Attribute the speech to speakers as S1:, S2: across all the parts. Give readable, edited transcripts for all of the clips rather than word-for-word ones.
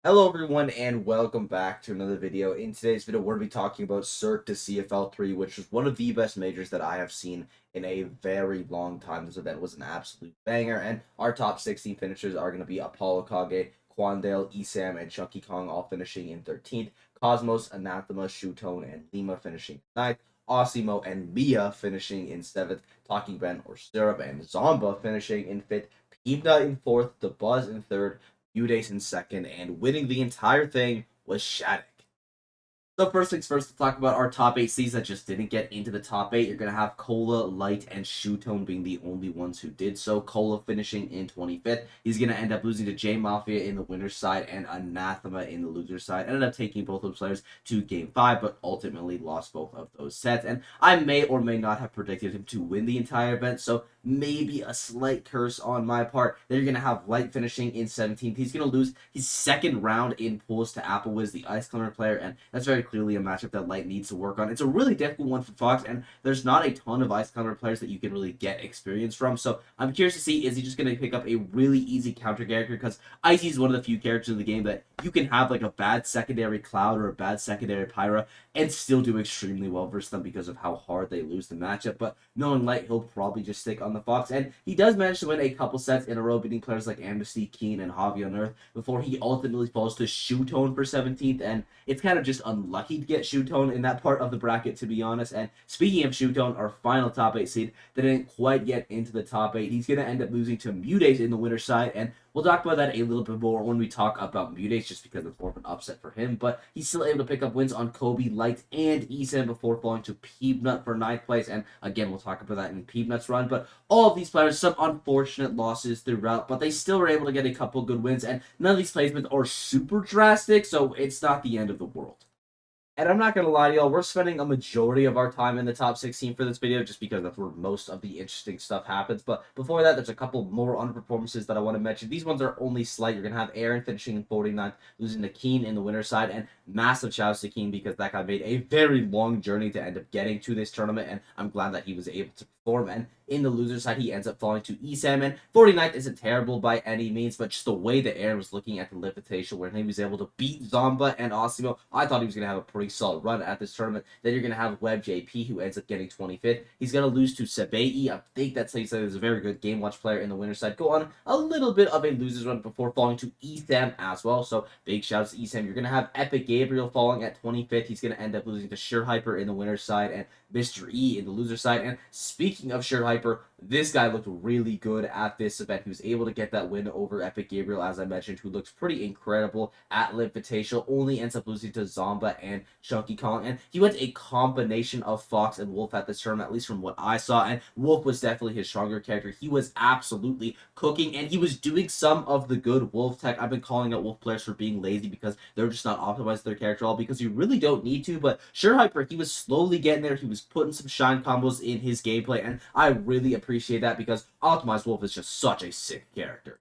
S1: Hello everyone and welcome back to another video. In today's video we're going to be talking about Cirque Du Cfl 3, which is one of the best majors that I have seen in a very long time. This event was an absolute banger, and our top 16 finishers are going to be Apollo Kage, Quandale, Esam, and Chunky Kong all finishing in 13th. Cosmos, Anathema, Shutone, and Lima finishing 9th. Osimo and Mia finishing in 7th. Talking Ben or Syrup and Zomba finishing in 5th. Peebna in 4th. The Buzz in 3rd. Udace in 2nd, and winning the entire thing was Shadic. So first things first, to talk about our top 8 seeds that just didn't get into the top 8. You're going to have Cola, Light, and Shutone being the only ones who did so. Cola finishing in 25th. He's going to end up losing to J Mafia in the winner's side and Anathema in the loser's side. Ended up taking both those players to Game 5, but ultimately lost both of those sets. And I may or may not have predicted him to win the entire event, so maybe a slight curse on my part. Then you're going to have Light finishing in 17th. He's going to lose his second round in pools to Applewiz, the Ice Climber player, and that's very clearly a matchup that Light needs to work on. It's a really difficult one for Fox, and there's not a ton of Ice Climber players that you can really get experience from, so I'm curious to see, is he just going to pick up a really easy counter character, because Icy is one of the few characters in the game that you can have like a bad secondary Cloud or a bad secondary Pyra and still do extremely well versus them because of how hard they lose the matchup. But knowing Light, he'll probably just stick on the Fox, and he does manage to win a couple sets in a row, beating players like Amnesty, Keen, and Javi on Earth before he ultimately falls to Shutone for 17th, and it's kind of just unlucky to get Shutone in that part of the bracket, to be honest. And speaking of Shutone, our final top 8 seed that didn't quite get into the top 8, he's going to end up losing to Mudace in the winner's side, and we'll talk about that a little bit more when we talk about Mudace, just because it's more of an upset for him. But he's still able to pick up wins on Kobe, Light, and Eason before falling to Peebnut for 9th place. And again, we'll talk about that in Peebnut's run. But all of these players, some unfortunate losses throughout, but they still were able to get a couple good wins. And none of these placements are super drastic, so it's not the end of the world. And I'm not going to lie to y'all, we're spending a majority of our time in the top 16 for this video just because that's where most of the interesting stuff happens. But before that, there's a couple more underperformances that I want to mention. These ones are only slight. You're going to have Aaron finishing in 49th, losing to Keen in the winner's side, and massive shouts to Keen because that guy made a very long journey to end up getting to this tournament, and I'm glad that he was able to perform. And in the loser side, he ends up falling to Esam, and 49th isn't terrible by any means, but just the way that Aaron was looking at the Livitation, where he was able to beat Zomba and Osimo, I thought he was going to have a pretty solid run at this tournament. Then you're going to have Web JP, who ends up getting 25th. He's going to lose to Sabei. I think that's how you say he's a very good Game Watch player in the winner's side. Go on a little bit of a loser's run before falling to Esam as well, so big shouts to Esam. You're going to have Epic Gabriel falling at 25th. He's going to end up losing to Sure Hyper in the winner's side, and Mr. E in the loser side. And speaking of Sure Hyper, this guy looked really good at this event. He was able to get that win over Epic Gabriel, as I mentioned, who looks pretty incredible at Litvitataional. Only ends up losing to Zomba and Chunky Kong. And he went a combination of Fox and Wolf at this tournament, at least from what I saw. And Wolf was definitely his stronger character. He was absolutely cooking, and he was doing some of the good Wolf tech. I've been calling out Wolf players for being lazy because they're just not optimized their character at all, because you really don't need to. But Sure Hyper, he was slowly getting there. He was putting some shine combos in his gameplay, and I really appreciate that because Optimized Wolf is just such a sick character.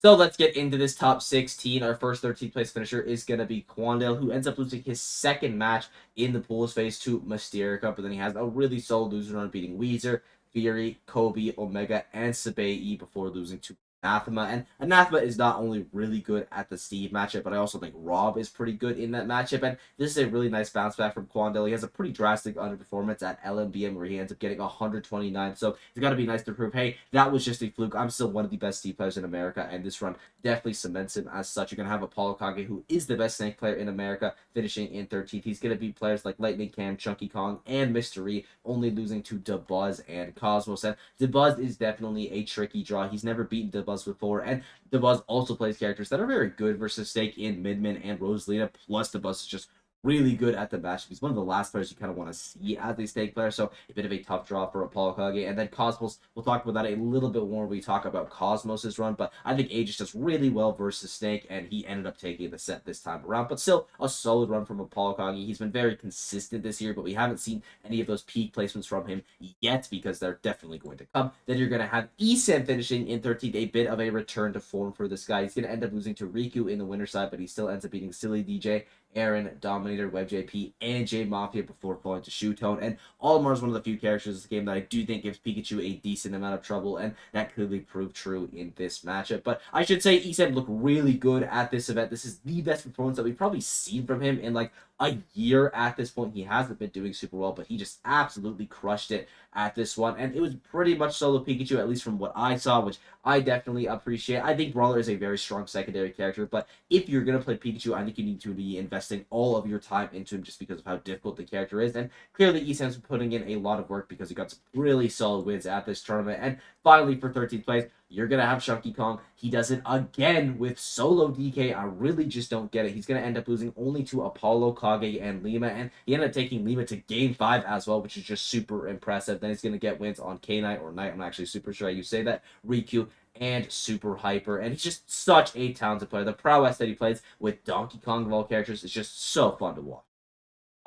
S1: So let's get into this top 16. Our first 13th place finisher is going to be Quandale, who ends up losing his second match in the pools phase to Mysterica, but then he has a really solid loser run, beating Weezer, Fury, Kobe, Omega, and Sabei before losing to Anathema. And Anathema is not only really good at the Steve matchup, but I also think Rob is pretty good in that matchup. And this is a really nice bounce back from Quandale. He has a pretty drastic underperformance at LMBM where he ends up getting 129. So it's got to be nice to prove, hey, that was just a fluke. I'm still one of the best Steve players in America, and this run definitely cements him as such. You're going to have Apollo Kage, who is the best Snake player in America, finishing in 13th. He's going to beat players like Lightning Cam, Chunky Kong, and Mystery, only losing to DeBuzz and Cosmos. And DeBuzz is definitely a tricky draw. He's never beaten DeBuzz before, and DeBuzz also plays characters that are very good versus Snake in Midman and Rosalina, plus DeBuzz is just really good at the matchup. He's one of the last players you kind of want to see as a Snake player, so a bit of a tough draw for Apollo Kage. And then Cosmos, we'll talk about that a little bit more when we talk about Cosmos' run, but I think Aegis does really well versus Snake, and he ended up taking the set this time around. But still, a solid run from Apollo Kage. He's been very consistent this year, but we haven't seen any of those peak placements from him yet, because they're definitely going to come. Then you're going to have Esam finishing in 13th, a bit of a return to form for this guy. He's going to end up losing to Riku in the winner's side, but he still ends up beating Silly DJ, Aaron, Dominator, Terminator, Web JP, and J Mafia before falling to Shootone. And Olimar is one of the few characters in this game that I do think gives Pikachu a decent amount of trouble, and that clearly proved true in this matchup. But I should say Esam looked really good at this event. This is the best performance that we've probably seen from him in like a year at this point. He hasn't been doing super well, but he just absolutely crushed it at this one. And it was pretty much solo Pikachu, at least from what I saw, which I definitely appreciate. I think Brawler is a very strong secondary character, but if you're going to play Pikachu, I think you need to be investing all of your time into him just because of how difficult the character is. And clearly, Esam's putting in a lot of work because he got some really solid wins at this tournament. And finally, for 13th place, you're going to have Chunky Kong. He does it again with solo DK. I really just don't get it. He's going to end up losing only to Apollo, Kage, and Lima. And he ended up taking Lima to Game 5 as well, which is just super impressive. Then he's going to get wins on K-Knight or Knight. I'm actually super sure how you say that. Riku and Super Hyper. And he's just such a talented player. The prowess that he plays with Donkey Kong of all characters is just so fun to watch.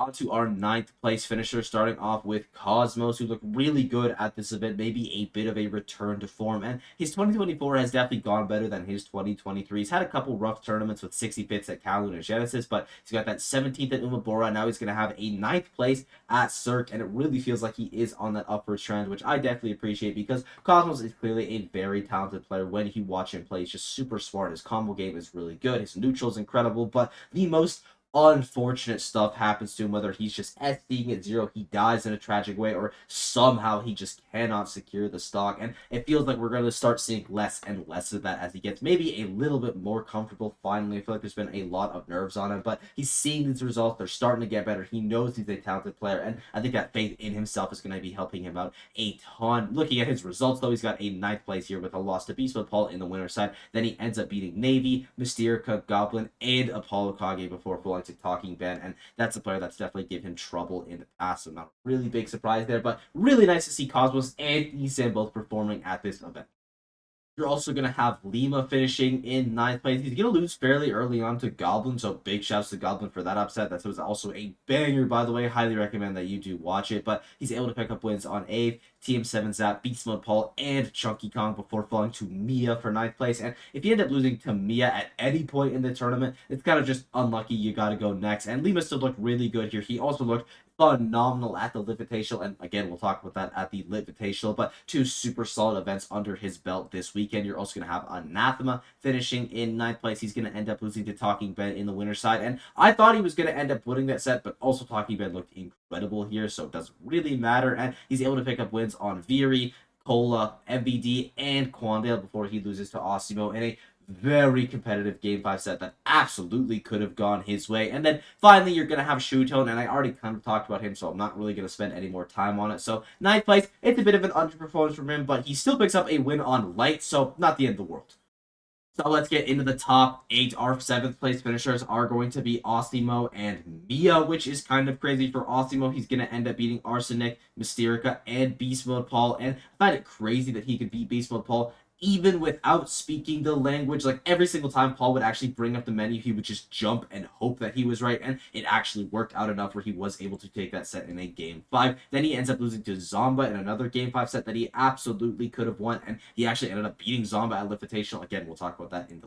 S1: On to our 9th place finisher, starting off with Cosmos, who looked really good at this event, maybe a bit of a return to form, and his 2024 has definitely gone better than his 2023. He's had a couple rough tournaments with 65th at Kowloon and Genesis, but he's got that 17th at Umabora. Now he's going to have a 9th place at Cirque, and it really feels like he is on that upward trend, which I definitely appreciate because Cosmos is clearly a very talented player. When you watch him play, he's just super smart. His combo game is really good. His neutral is incredible, but the most unfortunate stuff happens to him, whether he's just SDing at 0, he dies in a tragic way, or somehow he just cannot secure the stock. And it feels like we're going to start seeing less and less of that as he gets maybe a little bit more comfortable finally. I feel like there's been a lot of nerves on him, but he's seeing these results. They're starting to get better. He knows he's a talented player, and I think that faith in himself is going to be helping him out a ton. Looking at his results, though, he's got a 9th place here with a loss to Beast Mode Paul in the winner's side. Then he ends up beating Navy, Mysterica, Goblin, and Apollo Kage before falling to Talking Ben, and that's a player that's definitely given him trouble in the past, so not a really big surprise there, but really nice to see Cosmos and Esam both performing at this event. You're also going to have Lima finishing in 9th place. He's going to lose fairly early on to Goblin, so big shouts to Goblin for that upset. That was also a banger, by the way. Highly recommend that you do watch it, but he's able to pick up wins on Ave, TM7 Zap, Beast Mode Paul, and Chunky Kong before falling to Mia for 9th place. And if you end up losing to Mia at any point in the tournament, it's kind of just unlucky. You got to go next. And Lima still looked really good here. He also looked phenomenal at the Litvitational, and again, we'll talk about that at the Litvitational, but 2 super solid events under his belt this weekend. You're also going to have Anathema finishing in 9th place. He's going to end up losing to Talking Ben in the winner's side, and I thought he was going to end up winning that set, but also Talking Ben looked incredible here, so it doesn't really matter, and he's able to pick up wins on Viri, Cola, MBD, and Quandale before he loses to Osimo in a very competitive Game 5 set that absolutely could have gone his way. And then finally, you're going to have Shootone, and I already kind of talked about him, so I'm not really going to spend any more time on it. So 9th place, it's a bit of an underperformance from him, but he still picks up a win on Light, so not the end of the world. So let's get into the top 8. Our 7th place finishers are going to be Osimo and Mia, which is kind of crazy for Osimo. He's going to end up beating Arsenic, Mysterica, and Beast Mode Paul, and I find it crazy that he could beat Beast Mode Paul even without speaking the language. Like, every single time Paul would actually bring up the menu, he would just jump and hope that he was right, and it actually worked out enough where he was able to take that set in a Game 5. Then he ends up losing to Zomba in another Game 5 set that he absolutely could have won, and he actually ended up beating Zomba at Litvitational. Again, we'll talk about that in the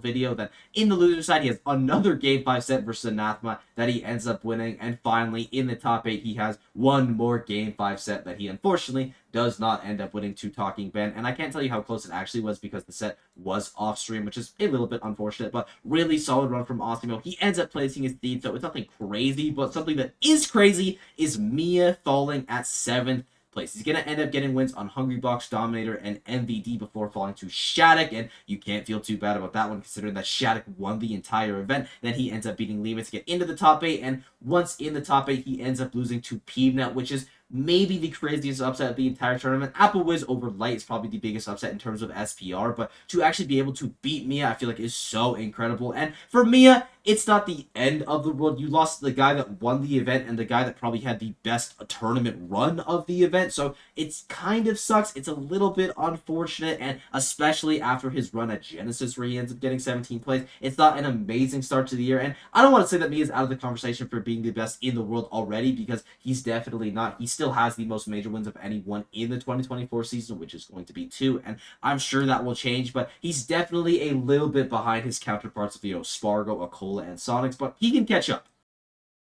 S1: video. Then in the loser side, he has another Game 5 set versus Anathema that he ends up winning, and finally in the top 8, he has one more Game 5 set that he unfortunately does not end up winning to Talking Ben. And I can't tell you how close it actually was because the set was off stream, which is a little bit unfortunate, but really solid run from Osimo. He ends up placing his seed, so it's nothing crazy, but something that is crazy is Mia falling at 7th place. He's going to end up getting wins on Hungry Box, Dominator, and MVD before falling to Shadic, and you can't feel too bad about that one considering that Shadic won the entire event. Then he ends up beating Lima to get into the top 8, and once in the top 8, he ends up losing to Peanut, which is maybe the craziest upset of the entire tournament. Apple Wiz over Light is probably the biggest upset in terms of SPR, but to actually be able to beat Mia, I feel like is so incredible. And for Mia, it's not the end of the world. You lost the guy that won the event and the guy that probably had the best tournament run of the event, so it's kind of sucks. It's a little bit unfortunate, and especially after his run at Genesis where he ends up getting 17th place, it's not an amazing start to the year. And I don't want to say that Mia's out of the conversation for being the best in the world already, because he's definitely not. He still has the most major wins of anyone in the 2024 season, which is going to be 2, and I'm sure that will change, but he's definitely a little bit behind his counterparts of, Spargo, Acola, and Sonics, but he can catch up.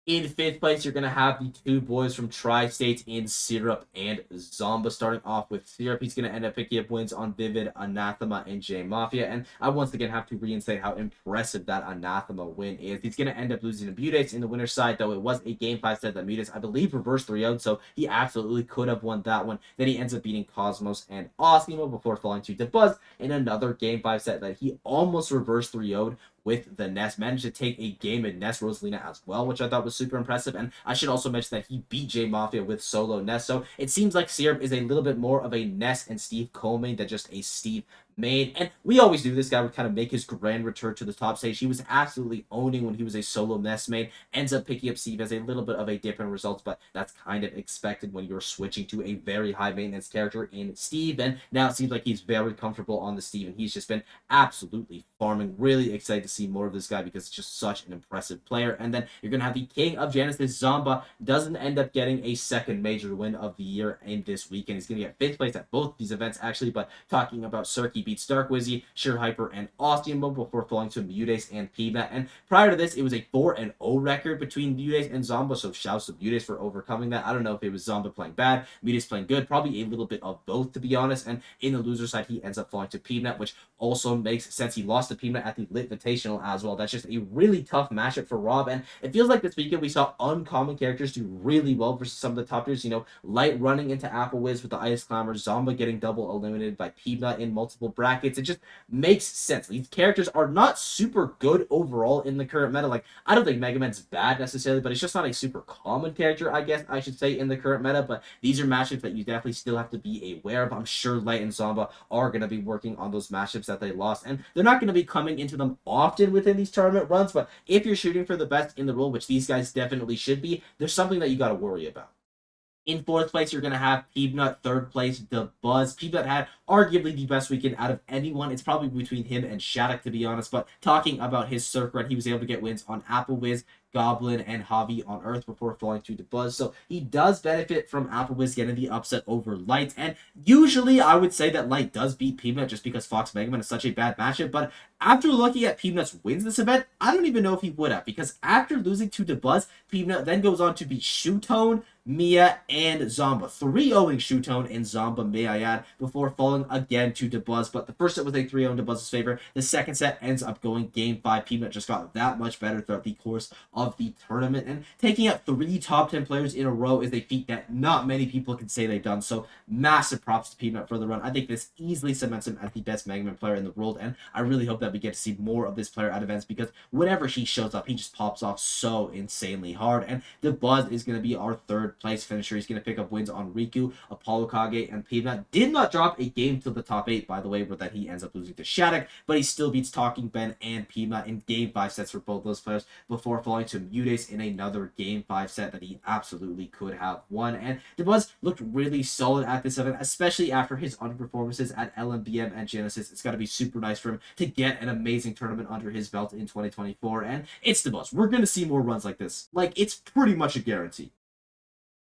S1: In fifth place, you're going to have the two boys from Tri-States in Syrup and Zomba. Starting off with Syrup, he's going to end up picking up wins on Vivid, Anathema, and J Mafia. And I once again have to reinstate how impressive that Anathema win is. He's going to end up losing to Mutates in the winner's side, though it was a Game 5 set that Mutates, I believe, reversed 3-0, so he absolutely could have won that one. Then he ends up beating Cosmos and Osimo before falling to Buzz in another Game 5 set that he almost reversed 3-0'd with the Nest. Managed to take a game in Nest Rosalina as well, which I thought was super impressive. And I should also mention that he beat J Mafia with solo Nest. So it seems like Syrup is a little bit more of a Nest and Steve Cole main than just a Steve main. And we always do this. Guy would kind of make his grand return to the top stage. He was absolutely owning when he was a solo Nest main. Ends up picking up Steve as a little bit of a dip in results, but that's kind of expected when you're switching to a very high maintenance character in Steve. And now it seems like he's very comfortable on the Steve, and he's just been absolutely farming. Really excited to see more of this guy because it's just such an impressive player. And then you're going to have the King of Genesis, Zomba. Doesn't end up getting a second major win of the year in this weekend. He's going to get fifth place at both these events, actually. But talking about Cirque, he beats Dark Wizzy, Sure Hyper, and Osteamo before falling to Mutace and Pima. And prior to this, it was a 4-0 record between Mutace and Zomba. So shouts to Mutace for overcoming that. I don't know if it was Zomba playing bad, Mutace playing good. Probably a little bit of both, to be honest. And in the loser side, he ends up falling to Pima, which also makes sense. He lost to Pima at the litvitataional as well. That's just a really tough matchup for Rob, and it feels like this weekend we saw uncommon characters do really well versus some of the top tiers. You know, Light running into Apple Wiz with the Ice Clamor, Zomba getting double eliminated by Pima in multiple brackets. It just makes sense. These characters are not super good overall in the current meta. Like, I don't think Mega Man's bad necessarily, but it's just not a super common character, I guess I should say, in the current meta. But these are matchups that you definitely still have to be aware of. I'm sure Light and Zomba are going to be working on those matchups that they lost, and they're not going to be coming into them often within these tournament runs, but if you're shooting for the best in the role, which these guys definitely should be, there's something that you got to worry about. In fourth place, you're going to have Peanut. Third place, The Buzz. Peanut had arguably the best weekend out of anyone. It's probably between him and Shadic, to be honest. But talking about his Cirque run, he was able to get wins on Apple Wiz, Goblin, and Javi on Earth before falling to The Buzz. So he does benefit from Apple Wiz getting the upset over Light. And usually I would say that Light does beat Peanut just because Fox Mega Man is such a bad matchup. But after looking at Peanut's wins this event, I don't even know if he would have. Because after losing to The Buzz, Peanut then goes on to beat Shootone, Mia, and Zomba. 3-0ing Shootone and Zomba, may I add, before falling again to DeBuzz. But the first set was a 3-0 in DeBuzz's favor. The second set ends up going game 5. Peanut just got that much better throughout the course of the tournament. And taking out 3 top 10 players in a row is a feat that not many people can say they've done. So massive props to Peanut for the run. I think this easily cements him as the best Mega Man player in the world. And I really hope that we get to see more of this player at events because whenever he shows up, he just pops off so insanely hard. And DeBuzz is going to be our third place finisher. He's going to pick up wins on Riku, Apollo Kage, and Peanut. Did not drop a game to the top 8, by the way, but that he ends up losing to Shadic, but he still beats Talking Ben and Peanut in game 5 sets for both those players before falling to Mutace in another game 5 set that he absolutely could have won. And DeBuzz looked really solid at this event, especially after his underperformances at LMBM and Genesis. It's got to be super nice for him to get an amazing tournament under his belt in 2024, and it's DeBuzz. We're going to see more runs like this. Like, it's pretty much a guarantee.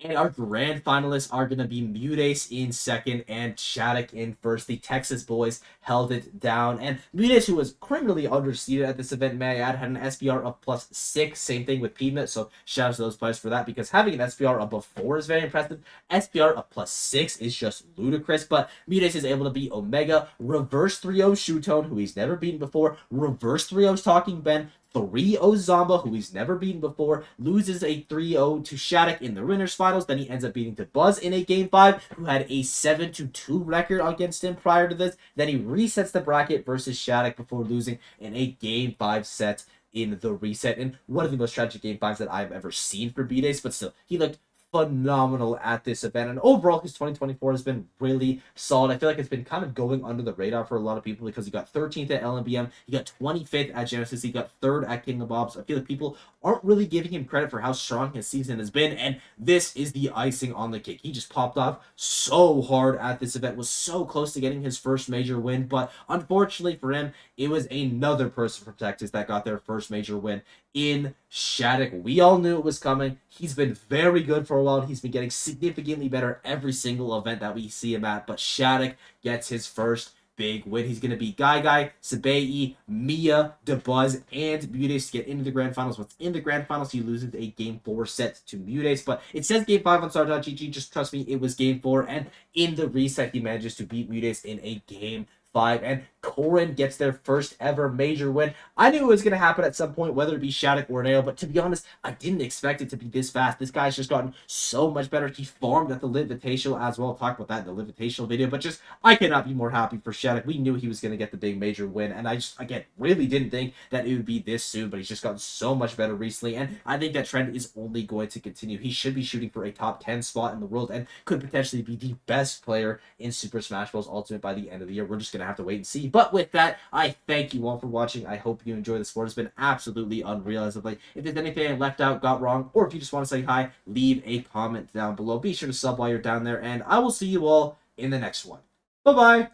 S1: And our grand finalists are going to be Mutace in second and Shadic in first. The Texas boys held it down. And Mutace, who was criminally underseeded at this event, may I add, had an SPR of +6. Same thing with Peanut. So shout out to those players for that because having an SPR above 4 is very impressive. SPR of +6 is just ludicrous. But Mutace is able to beat Omega, reverse 3-0 Shootone, who he's never beaten before, reverse 3-0 Talking Ben, 3-0 Zomba, who he's never beaten before, loses a 3-0 to Shadic in the winners finals. Then he ends up beating DeBuzz in a game 5, who had a 7-2 record against him prior to this. Then he resets the bracket versus Shadic before losing in a game 5 set in the reset. And one of the most tragic game 5s that I've ever seen for B-Days, but still, he looked phenomenal at this event, and overall his 2024 has been really solid. I feel like it's been kind of going under the radar for a lot of people because he got 13th at LMBM, he got 25th at Genesis, he got 3rd at King of Bobs. I feel like people aren't really giving him credit for how strong his season has been, and this is the icing on the cake. He just popped off so hard at this event, was so close to getting his first major win, but unfortunately for him, it was another person from Texas that got their first major win in Shadic. We all knew it was coming. He's been very good for a while. He's been getting significantly better every single event that we see him at, but Shadic gets his first big win. He's going to beat Guy, Sabei, Mia, DeBuzz, and Mutace to get into the grand finals. What's in the grand finals, he loses a game 4 set to Mutace, but it says game 5 on star.gg. Just trust me, it was game 4, and in the reset, he manages to beat Mutace in a game 5, and Corin gets their first ever major win. I knew it was going to happen at some point, whether it be Shadic or Nail, but to be honest, I didn't expect it to be this fast. This guy's just gotten so much better. He farmed at the Litvitational as well. I'll talk about that in the Litvitational video, but just, I cannot be more happy for Shadic. We knew he was going to get the big major win, and I just, again, really didn't think that it would be this soon, but he's just gotten so much better recently, and I think that trend is only going to continue. He should be shooting for a top 10 spot in the world, and could potentially be the best player in Super Smash Bros. Ultimate by the end of the year. We're just going to have to wait and see. But with that, I thank you all for watching. I hope you enjoy the sport. It's been absolutely unreal as of late. If there's anything I left out, got wrong, or if you just want to say hi, leave a comment down below. Be sure to sub while you're down there, and I will see you all in the next one. Bye-bye!